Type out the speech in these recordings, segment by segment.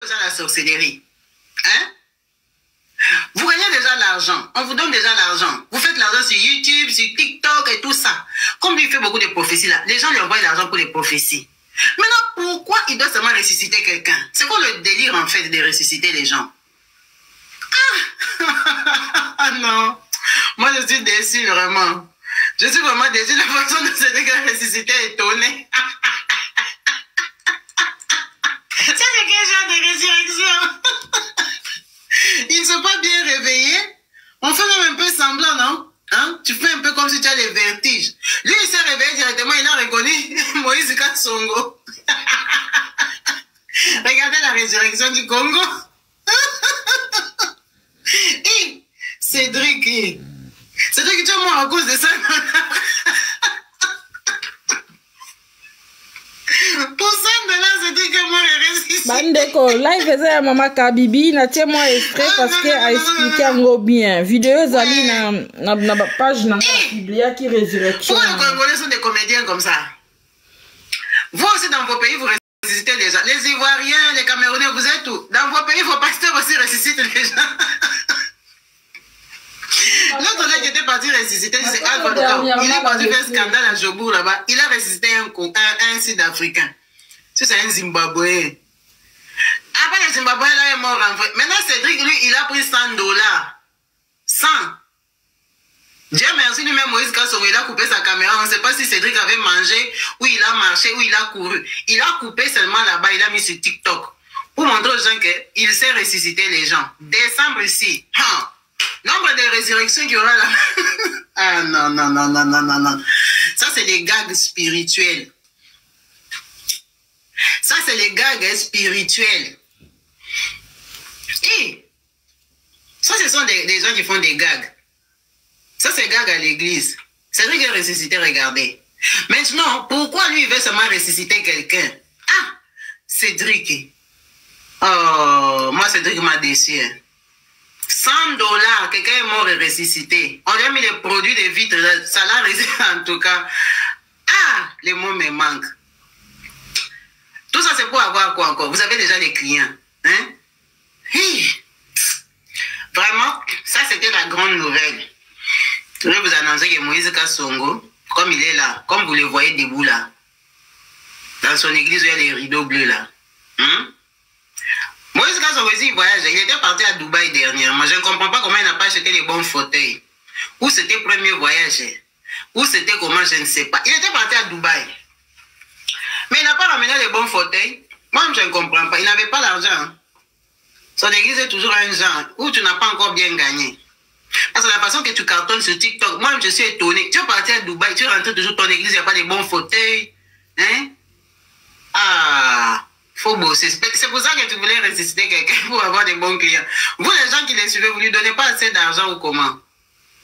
déjà la sorcellerie. Hein? Vous gagnez déjà l'argent. On vous donne déjà l'argent. Vous faites l'argent sur YouTube, sur TikTok et tout ça. Comme lui fait beaucoup de prophéties là, les gens lui envoient de l'argent pour les prophéties. Maintenant, pourquoi il doit seulement ressusciter quelqu'un? C'est quoi le délire en fait de ressusciter les gens? Ah non. Moi je suis déçu vraiment. Je suis vraiment déçu de la façon dont ce gars ressuscité est étonné. C'est quel genre de résurrection? Ils ne sont pas bien réveillés. On fait même un peu semblant, non? Hein? Tu fais un peu comme si tu as les vertiges. Lui, il s'est réveillé directement, il a reconnu Moïse Kassongo. Regardez la résurrection du Congo. Et Cédric, Cédric, tu es mort à cause de ça. Pour $100, Cédric est mort et ressuscité. Bandeko, là il faisait à Maman Kabibi, na tiens moi extrait parce qu'elle a expliqué en gros bien. Vidéo Zali na page na Biblia qui résurrection. Pourquoi les Congolais sont des comédiens comme ça? Vous aussi dans vos pays, vous ressuscitez les gens. Les Ivoiriens, les Camerounais, vous êtes où? Dans vos pays, vos pasteurs aussi ressuscitent les gens. L'autre là qui était parti ressusciter, c'est Alpha Dokao. Il est parti faire un scandale à Jobour là-bas. Il a ressuscité un Sud-Africain. C'est un Zimbabwéen. Après le Zimbabwéen là est mort en vrai. Maintenant Cédric, lui, il a pris $100. 100. Dieu merci, lui-même Moïse Kassongo, il a coupé sa caméra. On ne sait pas si Cédric avait mangé, ou il a marché, ou il a couru. Il a coupé seulement là-bas, il a mis sur TikTok. Pour montrer aux gens qu'il sait ressusciter les gens. Décembre ici. Nombre de résurrections qu'il y aura là. Ah non, non, non, non, non, non, non. Ça, c'est des gags spirituels. Ça, c'est les gags spirituels. Et ça, ce sont des gens qui font des gags. Ça, c'est gag à l'église. C'est lui qui a ressuscité, regardez. Maintenant, pourquoi lui, il veut seulement ressusciter quelqu'un? Ah, Cédric. Oh, moi, Cédric m'a déçu. $100, quelqu'un est mort et ressuscité. On lui a mis les produits de vitres, ça l'a ressuscité en tout cas. Ah, les mots me manquent. Tout ça, c'est pour avoir quoi encore? Vous avez déjà les clients. Hein? Hi. Vraiment, ça, c'était la grande nouvelle. Je vais vous annoncer que Moïse Kassongo, comme il est là, comme vous le voyez debout là, dans son église, il y a les rideaux bleus là. Moïse Kassongo aussi, il voyage. Il était parti à Dubaï dernièrement. Je ne comprends pas comment il n'a pas acheté les bons fauteuils. Ou c'était le premier voyage. Ou c'était comment, je ne sais pas. Il était parti à Dubaï. Mais il n'a pas ramené les bons fauteuils. Moi, je ne comprends pas. Il n'avait pas l'argent. Son église est toujours un genre où tu n'as pas encore bien gagné. Parce que la façon que tu cartonnes sur TikTok, moi, je suis étonné. Tu es parti à Dubaï, tu rentres toujours ton église, il n'y a pas de bons fauteuils. Hein? Ah, faut bosser. C'est pour ça que tu voulais ressusciter quelqu'un pour avoir des bons clients. Vous, les gens qui les suivez, vous ne lui donnez pas assez d'argent ou comment?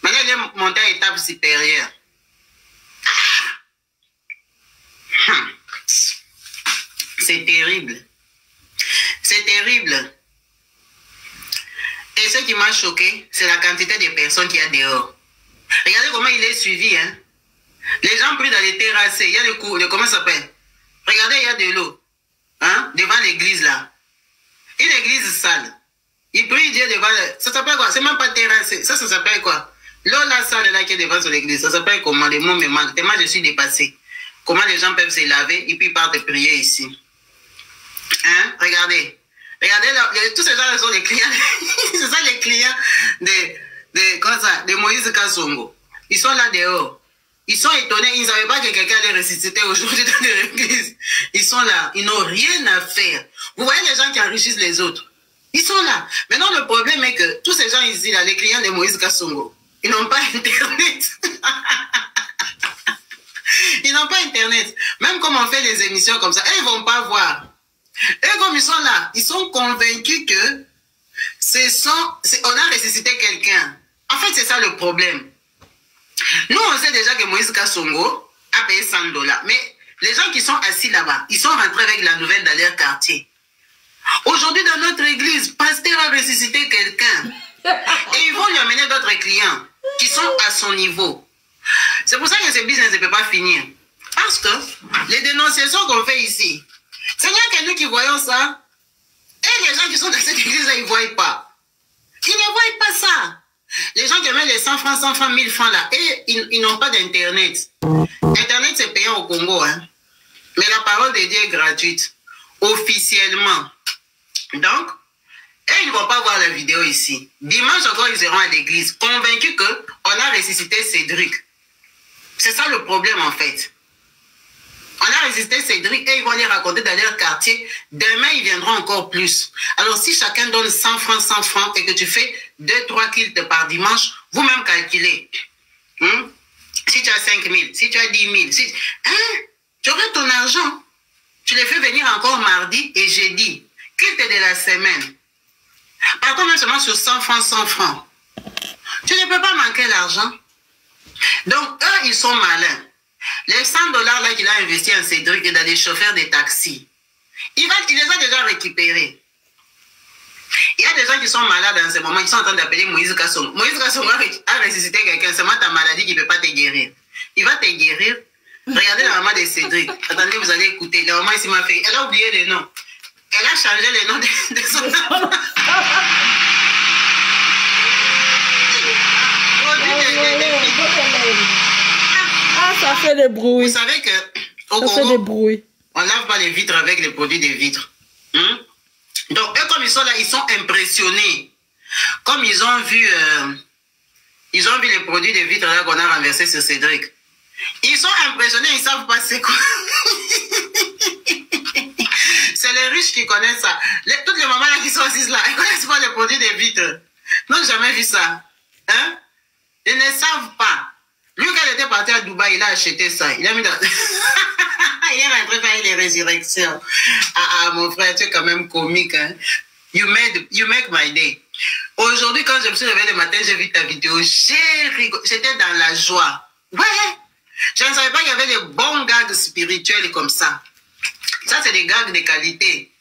Maintenant, il est monté à étape supérieure. C'est terrible. C'est terrible. Et ce qui m'a choqué, c'est la quantité de personnes qu'il y a dehors. Regardez comment il est suivi. Hein? Les gens prient dans les terrasses. Il y a le cours, comment ça s'appelle? Regardez, il y a de l'eau. Hein? Devant l'église là. Une église sale. Il prie Dieu devant. Ça s'appelle quoi? C'est même pas terrasse. Ça s'appelle quoi? L'eau là sale là qui est devant sur l'église. Ça s'appelle comment? Les mots me manquent. Tellement je suis dépassé. Comment les gens peuvent se laver et puis partent prier ici. Hein? Regardez. Regardez, là, tous ces gens sont des clients. C'est ça les clients de Moïse Kassongo. Ils sont là dehors. Ils sont étonnés. Ils ne savaient pas que quelqu'un allait ressusciter aujourd'hui dans l'église. Ils sont là. Ils n'ont rien à faire. Vous voyez les gens qui enrichissent les autres. Ils sont là. Maintenant, le problème est que tous ces gens ici, là, les clients de Moïse Kassongo, ils n'ont pas Internet. Ils n'ont pas Internet. Même comme on fait des émissions comme ça, ils ne vont pas voir. Et comme ils sont là, ils sont convaincus que on a ressuscité quelqu'un. En fait, c'est ça le problème. Nous, on sait déjà que Moïse Kassongo a payé $100. Mais les gens qui sont assis là-bas, ils sont rentrés avec la nouvelle dans leur quartier. Aujourd'hui, dans notre église, pasteur a ressuscité quelqu'un. Et ils vont lui amener d'autres clients qui sont à son niveau. C'est pour ça que ce business ne peut pas finir. Parce que les dénonciations qu'on fait ici, c'est rien que nous qui voyons ça. Et les gens qui sont dans cette église-là, ils ne voient pas. Ils ne voient pas ça. Les gens qui mettent les 100 francs, 1000 francs là, et ils n'ont pas d'Internet. Internet, c'est payant au Congo, hein. Mais la parole de Dieu est gratuite, officiellement. Donc, et ils ne vont pas voir la vidéo ici. Dimanche encore, ils iront à l'église, convaincus qu'on a ressuscité Cédric. C'est ça le problème, en fait. On a ressuscité Cédric et ils vont les raconter dans leur quartier. Demain, ils viendront encore plus. Alors, si chacun donne 100 francs, et que tu fais 2-3 kilts par dimanche, vous-même calculez. Si tu as 5 000, si tu as 10 000, si... tu aurais ton argent. Tu les fais venir encore mardi et jeudi. Kilt de la semaine. Partons même seulement sur 100 francs. Tu ne peux pas manquer l'argent. Donc, eux, ils sont malins. Les 100 $ là qu'il a investi en Cédric et dans des chauffeurs de taxi, il les a déjà récupérés. Il y a des gens qui sont malades en ce moment, qui sont en train d'appeler Moïse Kassongo. Moïse Kassongo a ressuscité quelqu'un, c'est moi ta maladie qui ne peut pas te guérir. Il va te guérir. Regardez la maman de Cédric. Attendez, vous allez écouter. La maman ici m'a fait. Elle a oublié les noms. Elle a changé les noms de son enfant. Ah, ça fait des bruits. Vous savez que au ça fait des bruits. On lave pas les vitres avec les produits de vitres. Donc, eux, comme ils sont là, ils sont impressionnés. Comme ils ont vu les produits de vitres là qu'on a renversés sur Cédric. Ils sont impressionnés, ils savent pas c'est quoi. C'est les riches qui connaissent ça. Toutes les mamans là qui sont assises là, elles connaissent pas les produits de vitres. Non, jamais vu ça. Hein? Ils ne savent pas. Lui, quand il était parti à Dubaï, il a acheté ça. Il a mis dans... il est rentré faire les résurrections. Mon frère, tu es quand même comique. Hein? You make my day. Aujourd'hui, quand je me suis réveillée le matin, j'ai vu ta vidéo. J'étais dans la joie. Ouais. Je ne savais pas qu'il y avait des bons gags spirituels comme ça. Ça, c'est des gags de qualité.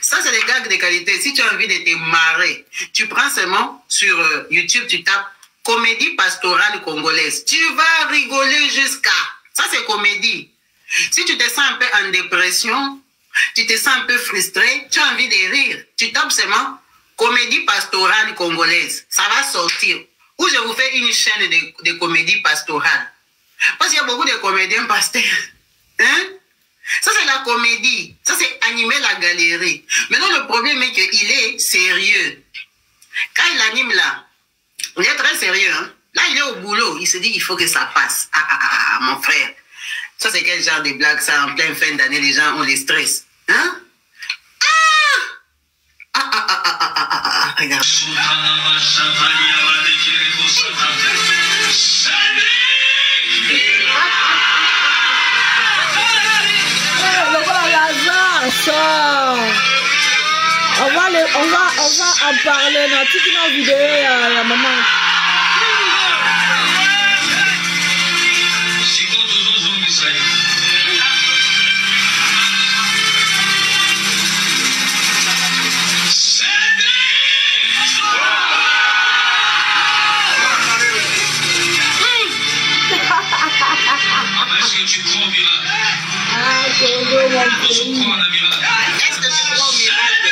Ça, c'est des gags de qualité. Si tu as envie de te marrer, tu prends seulement sur YouTube, tu tapes comédie pastorale congolaise. Tu vas rigoler jusqu'à... Ça, c'est comédie. Si tu te sens un peu en dépression, tu te sens un peu frustré, tu as envie de rire, tu tapes seulement comédie pastorale congolaise. Ça va sortir. Ou je vous fais une chaîne de comédie pastorale. Parce qu'il y a beaucoup de comédiens pasteurs. Hein? Ça, c'est la comédie. Ça, c'est animer la galerie. Maintenant, le problème est qu'il est sérieux. Quand il anime là, il est très sérieux. Hein? Là, il est au boulot. Il se dit qu'il faut que ça passe. Mon frère. Ça, c'est quel genre de blague, ça? En pleine fin d'année, les gens ont des stress. Hein? Regarde. On va en parler dans toute une vidéo, la maman. Est-ce que tu crois au miracle? Congo, mon Est-ce que tu crois à la miracle? Est-ce que tu crois au miracle?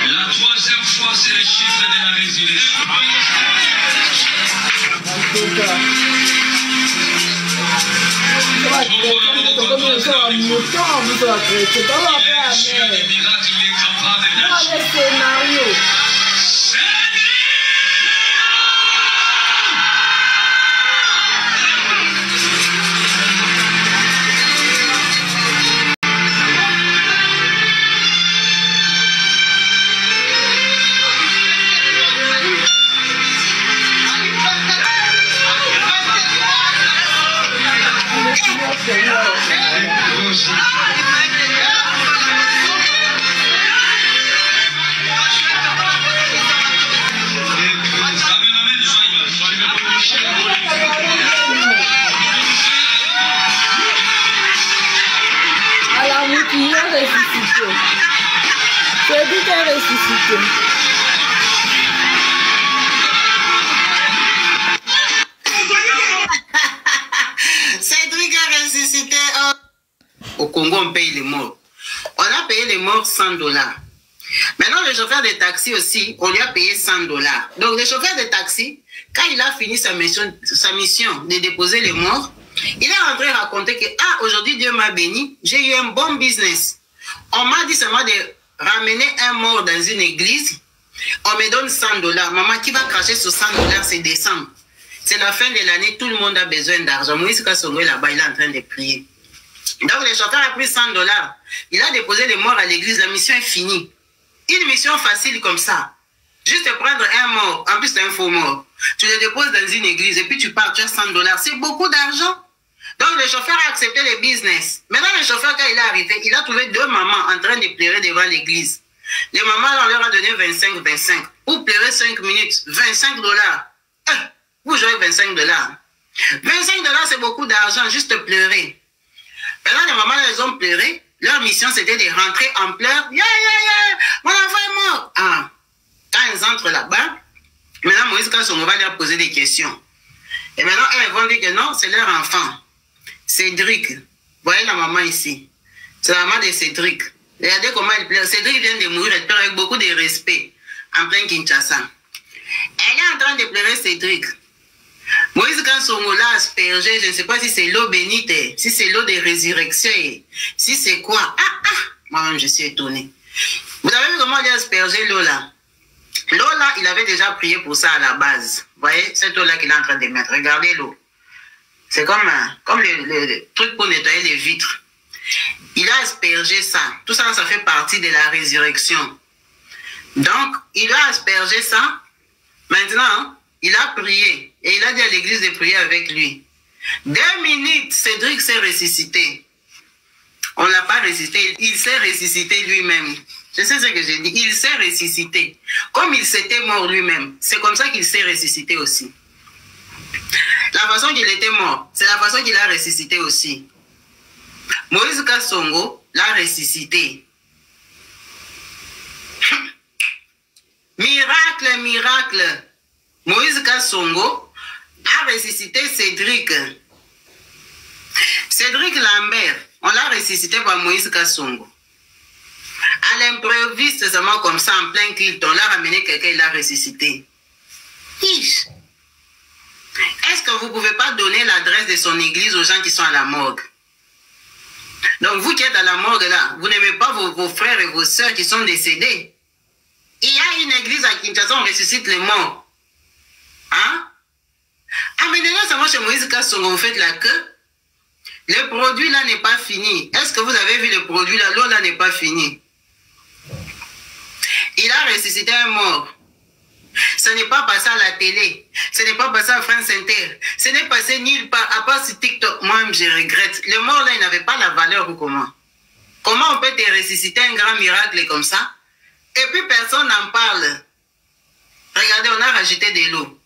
La troisième fois, c'est le chiffre de la résurrection. Cédric a ressuscité. Cédric a ressuscité. Oh. Au Congo, on paye les morts. On a payé les morts $100. Maintenant, le chauffeur de taxi aussi, on lui a payé $100. Donc, le chauffeur de taxi, quand il a fini sa mission de déposer les morts, il est rentré raconter que, aujourd'hui, Dieu m'a béni, j'ai eu un bon business. On m'a dit seulement de ramener un mort dans une église, on me donne $100. Maman, qui va cracher sur $100, c'est décembre. C'est la fin de l'année, tout le monde a besoin d'argent. Moïse Kassongo là-bas, il est en train de prier. Donc, le chauffeur a pris $100. Il a déposé les morts à l'église, la mission est finie. Une mission facile comme ça. Juste prendre un mort, en plus c'est un faux mort. Tu le déposes dans une église et puis tu pars, tu as $100. C'est beaucoup d'argent. Donc le chauffeur a accepté le business. Maintenant le chauffeur, quand il est arrivé, il a trouvé 2 mamans en train de pleurer devant l'église. Les mamans, on leur a donné 25. Pour pleurer 5 minutes, $25. Vous jouez $25. $25 c'est beaucoup d'argent, juste pleurer. Maintenant les mamans, elles ont pleuré. Leur mission, c'était de rentrer en pleurs. Mon enfant est mort. Quand ils entrent là-bas, maintenant, Moïse Kassongo va leur poser des questions. Et maintenant, elles vont dire que non, c'est leur enfant. Cédric. Vous voyez la maman ici. C'est la maman de Cédric. Regardez comment elle pleure. Cédric vient de mourir, elle pleure avec beaucoup de respect. En plein Kinshasa. Elle est en train de pleurer Cédric. Moïse Kassongo l'a aspergé, je ne sais pas si c'est l'eau bénite, si c'est l'eau de résurrection, si c'est quoi. Moi-même je suis étonné. Vous avez vu comment il a aspergé l'eau là? L'eau là, il avait déjà prié pour ça à la base. Vous voyez, cette eau là qu'il est en train de mettre. Regardez l'eau. C'est comme le truc pour nettoyer les vitres. Il a aspergé ça. Tout ça, ça fait partie de la résurrection. Donc, il a aspergé ça. Maintenant, il a prié. Et il a dit à l'église de prier avec lui. 2 minutes, Cédric s'est ressuscité. On ne l'a pas ressuscité. Il s'est ressuscité lui-même. Je sais ce que j'ai dit. Il s'est ressuscité. Comme il s'était mort lui-même. C'est comme ça qu'il s'est ressuscité aussi. La façon qu'il était mort, c'est la façon qu'il a ressuscité aussi. Moïse Kassongo l'a ressuscité. Miracle. Moïse Kassongo a ressuscité Cédric. Cédric Lambert, on l'a ressuscité par Moïse Kassongo. À l'improviste, seulement comme ça, en plein culte, on l'a ramené quelqu'un, il l'a ressuscité. Est-ce que vous ne pouvez pas donner l'adresse de son église aux gens qui sont à la morgue? Donc, vous qui êtes à la morgue là, vous n'aimez pas vos frères et vos sœurs qui sont décédés. Il y a une église à Kinshasa, on ressuscite les morts. Amenez-le seulement chez Moïse Kassongo, vous faites la queue. Le produit là n'est pas fini. Est-ce que vous avez vu le produit là? L'eau là n'est pas fini. Il a ressuscité un mort. Ce n'est pas passé à la télé. Ce n'est pas passé à France Inter. Ce n'est passé nulle part, à part sur TikTok. Moi-même, je regrette. Le mort là, il n'avait pas la valeur ou comment? Comment on peut te ressusciter un grand miracle comme ça? Et puis personne n'en parle. Regardez, on a rajouté de l'eau.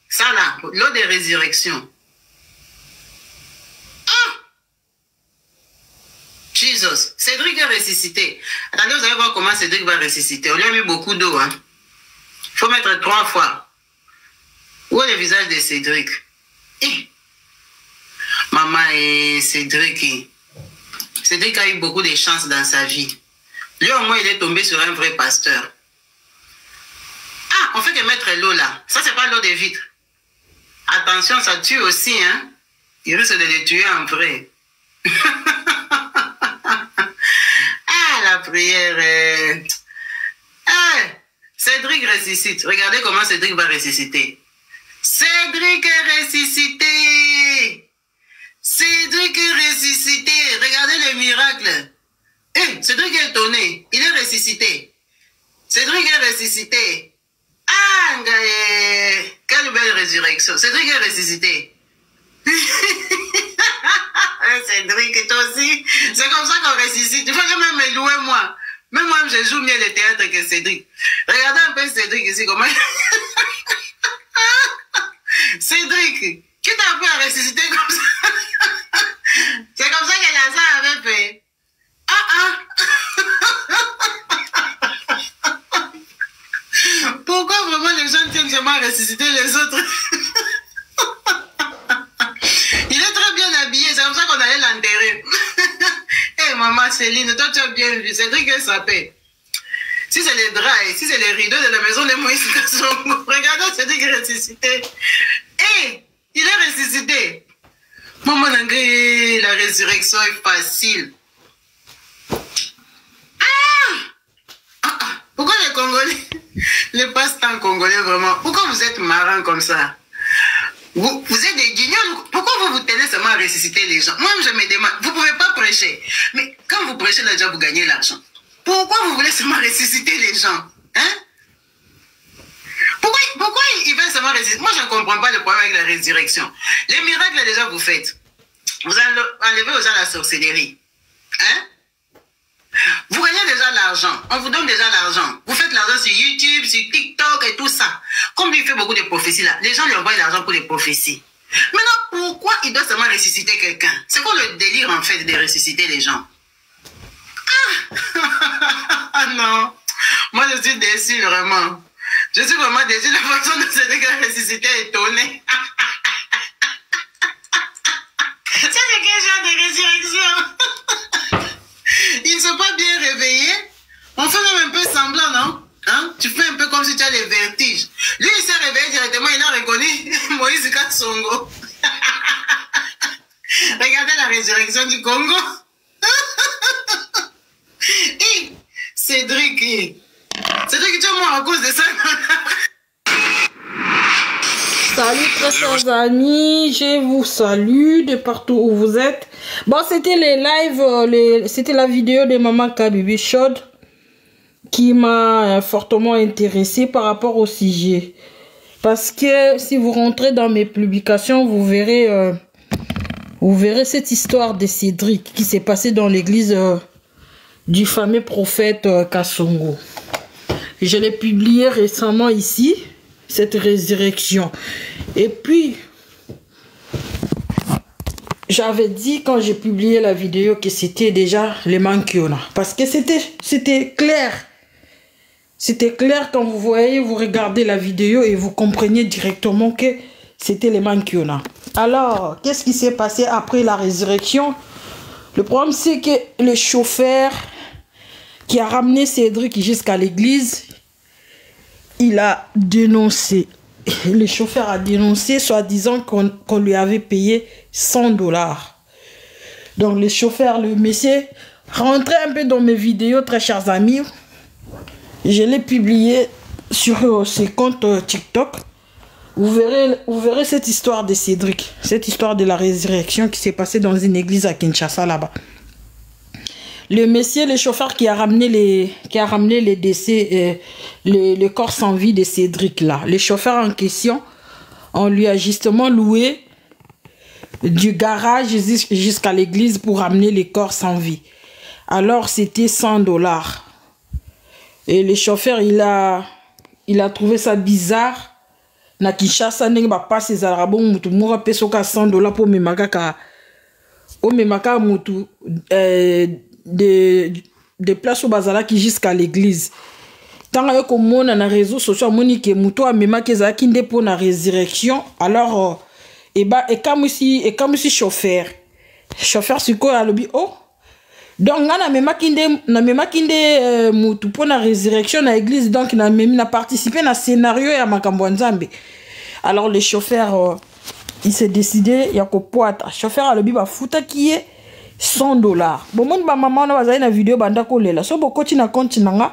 Ça là, l'eau de résurrection. Jesus, Cédric est ressuscité. Attendez, vous allez voir comment Cédric va ressusciter. On lui a mis beaucoup d'eau. Il faut mettre 3 fois. Où est le visage de Cédric? Maman et Cédric. Cédric a eu beaucoup de chance dans sa vie. Lui, au moins, il est tombé sur un vrai pasteur. On fait que mettre l'eau là. Ça, c'est pas l'eau de vitre. Attention, ça tue aussi. Il risque de le tuer en vrai. La prière. Cédric ressuscite. Regardez comment Cédric va ressusciter. Cédric est ressuscité. Cédric est ressuscité. Regardez le miracle. Cédric est étonné. Il est ressuscité. Cédric est ressuscité. Quelle belle résurrection. Cédric est ressuscité. Cédric, toi aussi. C'est comme ça qu'on ressuscite. Il faut que même me louer moi. Même moi, je joue mieux le théâtre que Cédric. Regardez un peu Cédric ici, comment... Cédric, qui t'a appris à ressusciter comme ça? C'est comme ça que Lazare avait fait. Pourquoi vraiment les gens tiennent seulement à ressusciter les autres? Il est très bien habillé, c'est comme ça qu'on allait l'enterrer. Marceline, toi tu as bien vu. Cédric est sapé. Si c'est les draps, si c'est les rideaux de la maison de Moïse Kassongo, regardez Cédric est ressuscité. Et il est ressuscité. Maman, la résurrection est facile. Pourquoi les Congolais, les passe-temps congolais vraiment, pourquoi vous êtes marrants comme ça? Vous êtes des guignols. Pourquoi vous tenez seulement à ressusciter les gens? Moi, je me demande, vous ne pouvez pas prêcher. Mais quand vous prêchez déjà, vous gagnez l'argent. Pourquoi vous voulez seulement ressusciter les gens? Hein? Pourquoi ils veulent seulement ressusciter? Moi, je ne comprends pas le problème avec la résurrection. Les miracles, déjà, vous faites. Vous enlevez aux gens la sorcellerie. Hein? Vous gagnez déjà l'argent. On vous donne déjà l'argent. Vous faites l'argent sur YouTube, sur TikTok et tout ça. Comme lui fait beaucoup de prophéties là, les gens lui envoient l'argent pour les prophéties. Maintenant, pourquoi il doit seulement ressusciter quelqu'un? C'est quoi le délire en fait de ressusciter les gens? Ah non. Moi je suis déçu vraiment. Je suis vraiment déçu de la façon dont ce gars ressuscité est étonné. C'est quel genre de résurrection? Ils ne sont pas bien réveillés. On fait même un peu semblant, non? Hein? Tu fais un peu comme si tu as les vertiges. Lui, il s'est réveillé directement, il a reconnu Moïse Kassongo. Regardez la résurrection du Congo. Et Cédric, tu es mort à cause de ça. Salut très chers amis, je vous salue de partout où vous êtes. Bon, c'était les lives, c'était la vidéo de Maman Kabibi Chaude qui m'a fortement intéressé par rapport au sujet. Parce que si vous rentrez dans mes publications, vous verrez cette histoire de Cédric qui s'est passée dans l'église du fameux prophète Kassongo. Je l'ai publié récemment ici, cette résurrection. Et puis, j'avais dit quand j'ai publié la vidéo que c'était déjà les Mankiona. Parce que c'était clair. C'était clair quand vous voyez, vous regardez la vidéo et vous compreniez directement que c'était les Mankiona. Alors, qu'est-ce qui s'est passé après la résurrection? Le problème, c'est que le chauffeur qui a ramené Cédric jusqu'à l'église, il a dénoncé. Le chauffeur a dénoncé, soi-disant qu'on lui avait payé 100 $. Donc le chauffeur, le monsieur, rentrez un peu dans mes vidéos, très chers amis. Je l'ai publié sur ses comptes TikTok. Vous verrez cette histoire de Cédric, cette histoire de la résurrection qui s'est passée dans une église à Kinshasa là-bas. Le monsieur, le chauffeur qui a ramené les décès, le corps sans vie de Cédric là. Le chauffeur en question, on lui a justement loué du garage jusqu'à l'église pour ramener les corps sans vie. Alors c'était 100 $. Et le chauffeur, il a trouvé ça bizarre. Na Kinshasa ndenge ba passe za rabo mutu mura pesoka 100 $ pour memaka o memaka mutu de place au bazala qui jusqu'à l'église. Tant que comme na réseaux sociaux monique mutu a memaka za kinde pour na résurrection. Alors et comme si chauffeur sur quoi a lobby oh donc na memaka mutu pour na résurrection na église donc na participer na scénario ya makambo nzambe. Alors le chauffeur il s'est décidé ya ko poata chauffeur a lobby ba futa qui est 100 $. Bon mon ba maman na bazali na vidéo banda ko lela so bokoti na compte nanga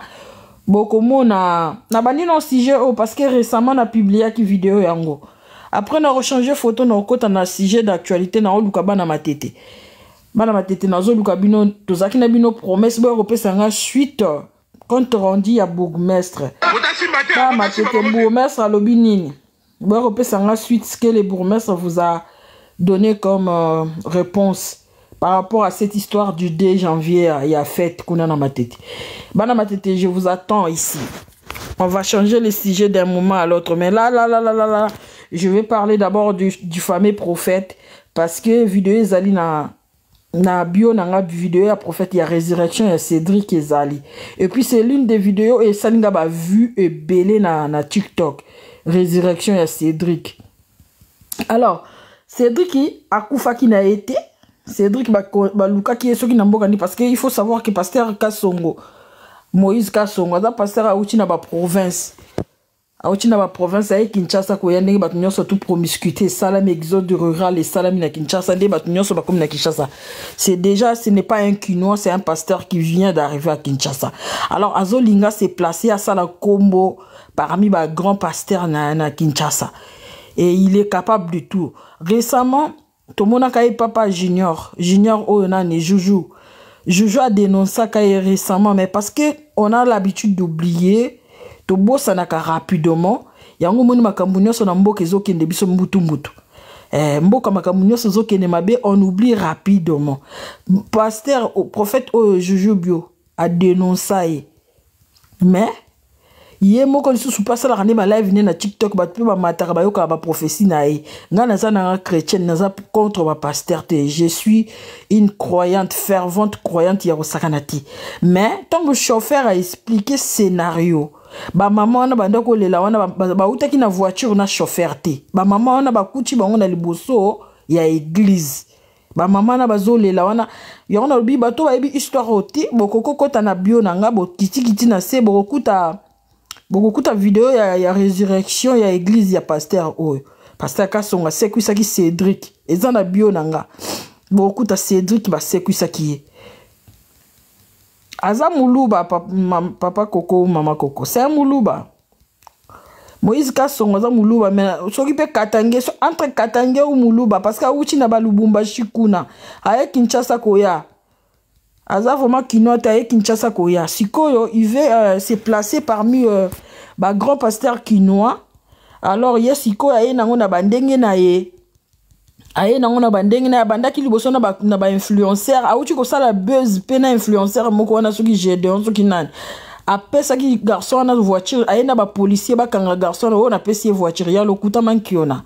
bokomo na bandi non sujet oh parce que récemment na publié qui vidéo yango après na rechanger photo na okota na sujet d'actualité na oluka bana matete bana matete na zo luka bino tozaki na bino promesse bo repesa nga suite compte rendu ya bourgmestre ba matete bourgmestre alobi nini bo repesa nga suite ce que le bourgmestre vous a donné comme réponse par rapport à cette histoire du 2 janvier il y a fête kuna na matete bana matete je vous attends ici. On va changer le sujet d'un moment à l'autre mais là je vais parler d'abord du fameux prophète parce que vidéo ezali na bio nanga vidéo ya prophète ya résurrection ya Cédric ezali et puis c'est l'une des vidéos et salinga ba vu et belé na TikTok résurrection ya Cédric. Alors Cédric akufa qui n'a été Cédric Baluka qui est ce qui n'a pas parce qu'il faut savoir que pasteur Kassongo, Moïse Kassongo, c'est pasteur à Outina ba province. À Outina ba province, à Kinshasa, quoi, y a des bâtiments surtout promiscuité, salam exode rural et salam na Kinshasa, des bâtiments sont pas comme na Kinshasa. C'est déjà, ce n'est pas un Kinois, c'est un pasteur qui vient d'arriver à Kinshasa. Alors, Azolinga s'est placé à Sala Combo parmi les grands pasteurs na Kinshasa. Et il est capable de tout. Récemment, tout le monde a papa Junior Oyonan et Joujou. Joujou a dénoncé ça récemment, mais parce que on a l'habitude d'oublier, tout beau ça n'a qu'à rapidement. Il y a un moment où makambounio son ambo kezo kende biso mbutu. Mboka makambounio sozo kende mabe, on oublie rapidement. Pasteur, prophète Joujou Bio a dénoncé. Mais yé moko lisusu pas la rande ba live na TikTok ba pe ba mataka ba yoka ba prophétie na ye nga naza na chrétienne naza contre ba pasteur te je suis une croyante fervente croyante ya sakanati mais tant que chauffeur a expliqué scénario ba maman na banda ko lela wana ba utaki na voiture na chauffeur te ba maman wana ba kuti bango na liboso ya église ba maman na bazolela wana yona lobi bato ba yebi histoire oti bokoko kota na bio na nga bo kiti na se bokuta beaucoup de vidéos, il y a résurrection, il y a église, il y a pasteur. Pasteur Kassonga, c'est quoi ça qui Cédric. Et ça, na bio nanga. Beaucoup de Cédric, c'est quoi ça qui est. Aza Moulouba, papa Coco, maman Coco. C'est un Moulouba. Moïse Kassonga, Aza Moulouba. Mais ce qui peut Katangé, entre Katangé ou Moulouba, parce que Aouchi n'a pas Lubumba Shikuna. Aye Kinshasa Koya. Aza vraiment Kinota et Kinshasa Koya. Sikoyo, il veut se placer parmi ba grand pasteur Kinois. Alors, yes, Sikoyo aye nango na bandenge na ye. Aye nango na bandenge na banda ki liboso na ba influenceur. Aouti ko sala buzz pe na influenceur moko wana soki Gédéon soki nan. Après ça qui garçon na voiture, aye na ba policier ba kanga garçon on a pesi voiture ya lokuta mankiona.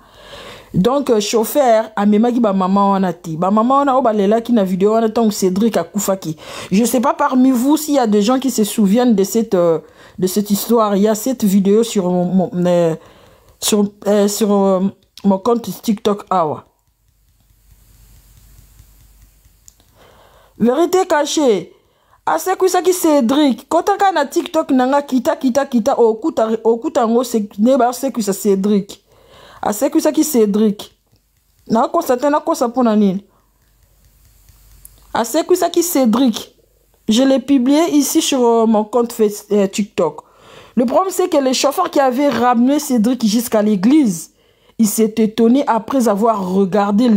Donc chauffeur a même qui ba maman wana ti ba maman wana obalela ki na vidéo wana tant Cédric a Koufaki. Je sais pas parmi vous s'il y a des gens qui se souviennent de cette histoire. Il y a cette vidéo sur mon compte TikTok awa. Vérité cachée. Ase quoi ça qui Cédric quand on na TikTok nanga kita okuta ngo c'est ne ba c'est que ça Cédric. Ase quoi ça qui Cédric na constaté na quoi ça pour nani. Ase quoi ça qui Cédric. Je l'ai publié ici sur mon compte TikTok. Le problème c'est que le chauffeur qui avait ramené Cédric jusqu'à l'église, il s'est étonné après avoir regardé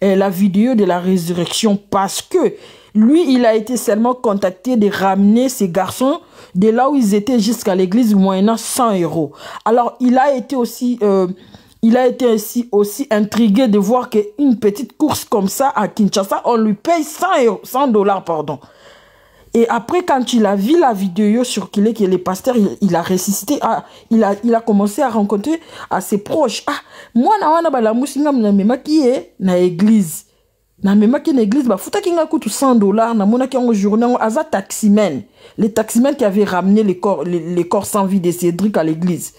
la vidéo de la résurrection parce que lui, il a été seulement contacté de ramener ces garçons de là où ils étaient jusqu'à l'église moyennant 100 €. Alors, il a été aussi intrigué de voir qu'une petite course comme ça à Kinshasa, on lui paye 100 $, pardon. Et après, quand il a vu la vidéo sur qu'il est que le pasteur, il a ressuscité, il a commencé à rencontrer à ses proches. Moi, na musinga na qui est na église. Na même qui l'église ba futa kinga coûte 100 $, na mona ki en journée aza taximen, les taximens qui avaient ramené les corps sans vie de Cédric à l'église.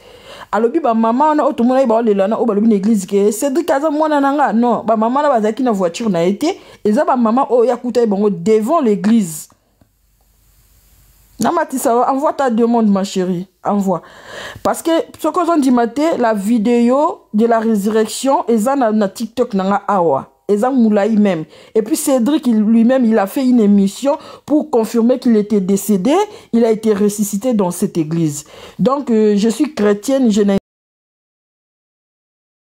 Alobi ba maman na auto mona ba lelana o balobi l'église que Cédric aza mwana nanga non ba maman na bazaki na voiture na été eza ba maman o ya kuta bongo devant l'église. Namatisa, envoie ta demande ma chérie, envoie. Parce que ce qu'on dit matin, la vidéo de la résurrection est na TikTok nanga awa. Moulaï même. Et puis Cédric lui-même, il a fait une émission pour confirmer qu'il était décédé. Il a été ressuscité dans cette église. Donc, je suis chrétienne, je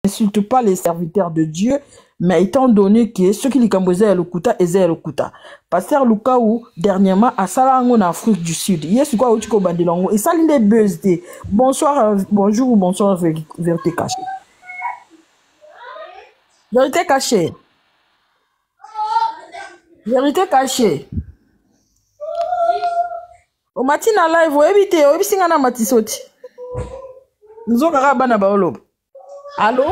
n'insulte pas les serviteurs de Dieu, mais étant donné que ceux qui les cambosaient à l'Okuta, ils étaient à l'Okuta. Pasteur Lukaou, dernièrement, à Salango, en Afrique du Sud. Yes, quoi, où tu peux bandelango. Et ça, l'une buzz. Bonsoir, bonjour ou bonsoir, vérité cachée. Vérité cachée. Vérité cachée. Au matin à live, vous évitez, vous évitez na matisoti. Nous avons rabana baolob. Allô?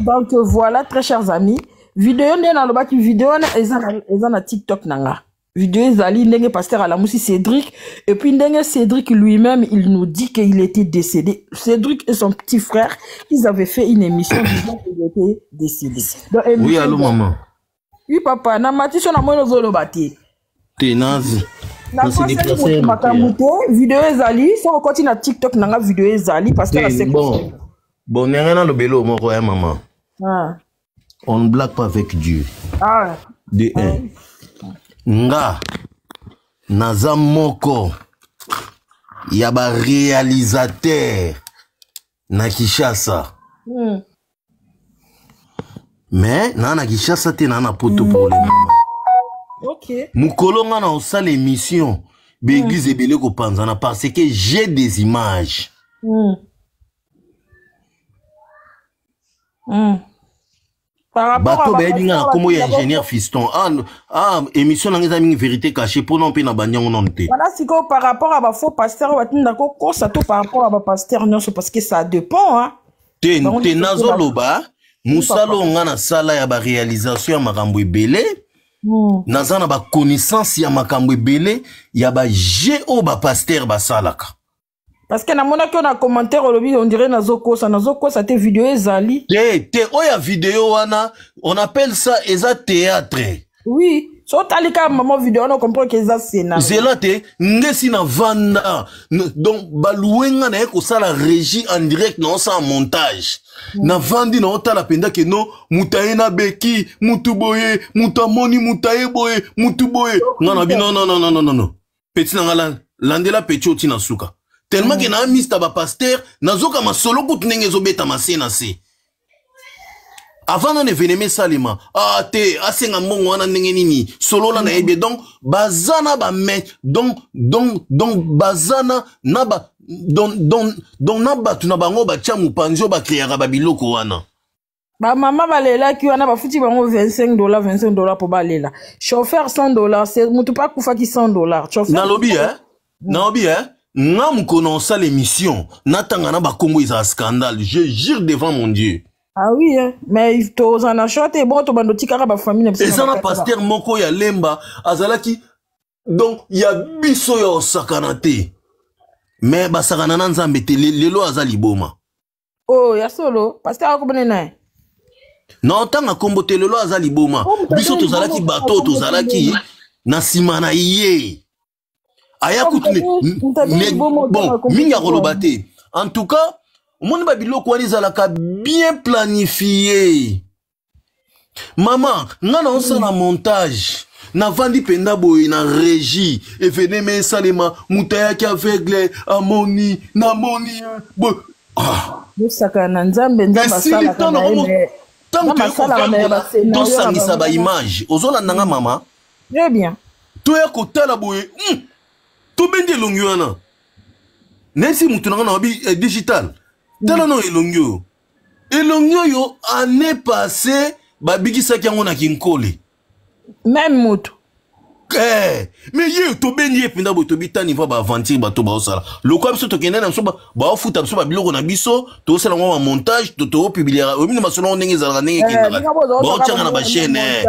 Donc voilà, très chers amis. Vidéo n'est dans le bas vidéo, ils ont TikTok nanga. vidéo ezali ndenge pasteur alamusi Cédric et puis ndenge Cédric lui-même il nous dit qu'il était décédé. Cédric et son petit frère ils avaient fait une émission disant qu'il était décédé. Donc, oui allô maman. Oui papa na matiso na moyo zoloba te. Tenazi. Na passé makamute vidéo ezali so okoti na TikTok nanga vidéo ezali pasteur a bon n'engana le belo moko hein maman. Ah. On ne blague pas avec Dieu. Ah. De un. Nga naza moko ya ba réalisateur na Kinshasa. Mais na Kinshasa te na poto pour le moment. OK. Mukolo nga na osala émission be église ebele ko panzana parce que j'ai des images. Bato ba yedinga na komo ya ingénieur fiston émission nanga ezami vérité cachée pour non pe na banyango non te. Voilà siko par rapport à ba faux pasteur batinda ko kosa to par rapport à ba pasteur nyonso parce que ça dépend hein. Te nazo loba musalo nga na sala ya ba réalisation ya makambo ebele. Naza na ba connaissance ya makambo ebele ya ba géo ba pasteur ba salaka. Parce que na mona ki on a commentaire on dirait nazoko ça te vidéo ezali. Te oya vidéo wana on appelle ça eza théâtre. Oui, so talika maman vidéo on comprend que eza scénario. Zela te ngesi na vanda donc balouenga na ko sala régie en direct na sa montage. Na vandi na otala penda ke no mutaye na beki mutuboye mutamoni mutaye boye mutuboye ngana bi non. Petit na ngala landela petit na suka. Tellement que na mista ba pasteur nazoka masolo kutu ndenge ezobeta masena se. Avant on événement salima te asenga mbongo wana ndenge nini solo la na ebe donc bazana ba met donc bazana na ba donc na batu na bango ba tia mupanzo ba créera ba biloko wana. Ba mama balela ki wana ba futi bango $25 pour balela. Chauffeur $100 c'est mutu pa kufa ki $100. Chauffeur. Na lobby nga mkono sa l'émission natanga na ba kombo isa scandale je jure devant mon Dieu. Ah oui hein mais to zana chote bon to bando tikara ba famille et ça na pasteur moko ya lemba azalaki donc ya biso yo sakanate mais ba sakana na nzambe te lelo azali boma. Oh ya solo pasteur akobene na non tanga kombo te lelo azali boma biso to zalaki bato to zalaki na simana iye. Aya kutune bon minga kolobate en tout cas mon babilo ko zalaka bien planifié maman ngana on sa na montage na vandi penda boy na régie événement salema mutaya ki aveugle amoni na moni bo saka na nzambe sala kana to sangisa ba image ozola nanga mama très bien to ya kotala boy to bende longi wana nesi mutu nanga na bi digital tala no elongyo yo année passée babikisa kyango na kinkole même mutu mais ye to bende pinda bo to bitani va ba aventure ba to ba osala lokwa biso to kenda na so ba ofuta biso ba biloko na biso to osala ngwa montage to publier o mini masolo ndenge za ndenge kenda ba ochanga na ba chaîne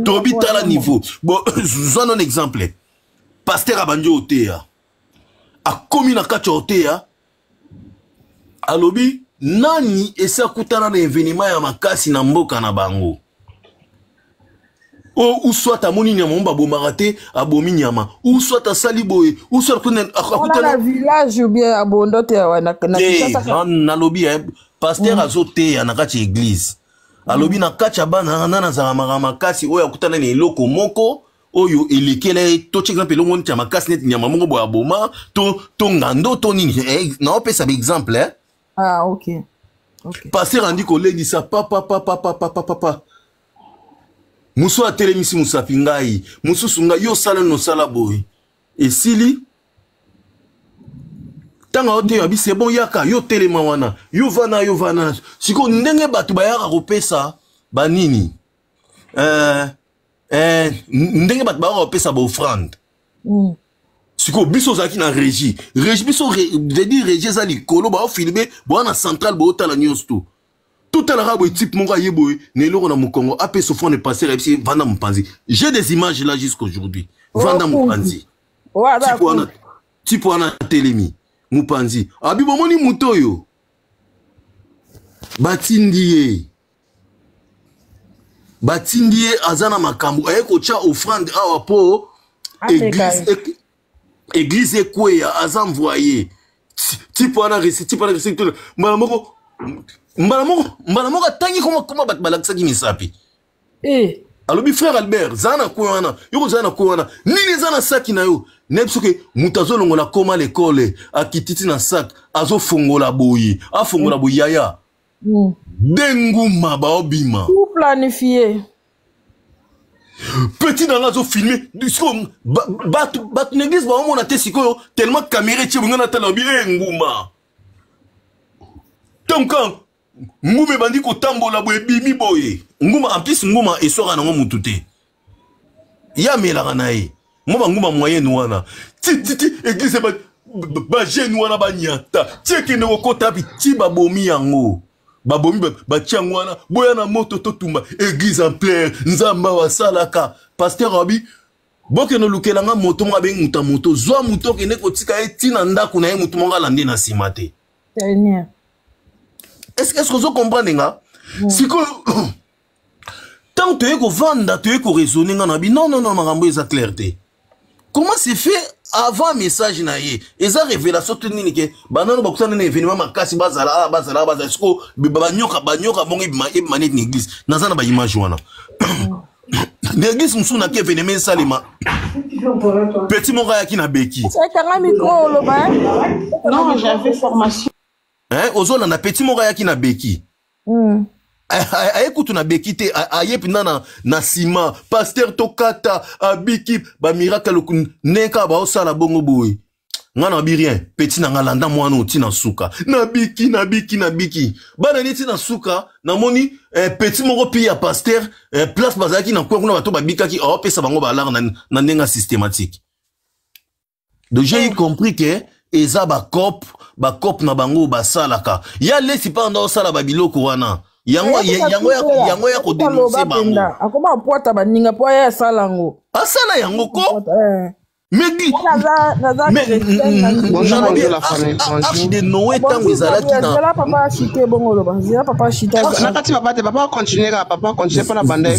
to bitala niveau bon zone un exemple pasteur abanjo oteya a komi na kacha oteya alobi nani esa kutana na événement ya makasi na mboka na bango ou soit amoni nyama mba bomaka te abomi nyama ou soit asali boye ou soit akutana na village ou bien abondo te wana na lobi pasteur azoteya na kacha église alobi na kacha bana na za makasi oyo akutana na eloko moko oyo elekele to check exemple longo ntia makasi net nyama mongo boya boma to ngando to nini na opesa ba exemple ah OK passer andi collègue ça papa muso atelemisi musapi ngai mususu ngai yo sala no sala boy esili tanga ote yo c'est bon yaka yo telema wana yo vana siko ndenge batu bayaka kopesa banini ndenge bat ba opesa ba offrande siko biso zaki na régie biso veut dire régie za likolo ba filmer bo na central bo tala news tout tout à l'arabe type mon gars yeboy nelo na mukongo apé sofon ne passer ici vanda mpanzi. J'ai des images là jusqu'aujourd'hui. Vanda mpanzi. Type wana telemi mupanzi. Abi bomoni mutoyo. Batindie azana makambo ayeko cha offrande awa po église ekweya azamvoyer. Type wana récit malamoko tangi comment bat balakisa ki misapi alobi frère Albert zana ko wana yoko zana ko wana nini zana saki na yo nepsuke mutazo longola koma l'école akititi na sac azo fongola boyi afongola boyaya denguma ba obima tout planifié petit dans la zo filmé bat l'église ba on a te sikoyo tellement caméra ti ngana tala bi nguma donc nguma bandi ko tambola boye bimi boye nguma en plus nguma esora na mutu te ya melaka na ye nguma moyen wana ti église ba jeune wana ba nyata tieke ne kokota bi ti babomi yango babomi ba tiango wana boya na moto to tumba église en plein nzamba wasalaka pasteur abi boke no lukelanga moto nga be nguta moto zwa moto ke ne kotika e tina ndako na ye moto monga lande na simate est-ce que vous comprenez nga si que tant que tu vendre tu es raisonner nga nabi non makambo eza clarté comment c'est fait avant message na ye eza révélation tenini ke banano bakutana na événement makasi bazala sko banyoka bongi manet na église nazana ba image wana l'église msuna ke événement salima petit mon gars qui na beki c'est quand micro loba non j'avais formation ozola na petit mon gars qui na beki écoute na beki te aye pinana na sima pasteur tokata abiki ba miracle neka ba osala bongo boy ngana bi rien petit na ngalanda mwana oti na suka na biki bana niti na suka na moni petit moko pi ya pasteur place bazaki na kwa kuna bato babikaki pesa bango ba lar na ndenga systématique. Donc j'ai compris que eza ba cop na bango basalaka ya lesi panda osala babiloko wana yango ya ko dénoncer bango akoma poata baninga po ya salango asala yango ko mais de Noé tango ezalaki na papa chité bongo loba papa chita nakati papa continuer papa continuer pas la bande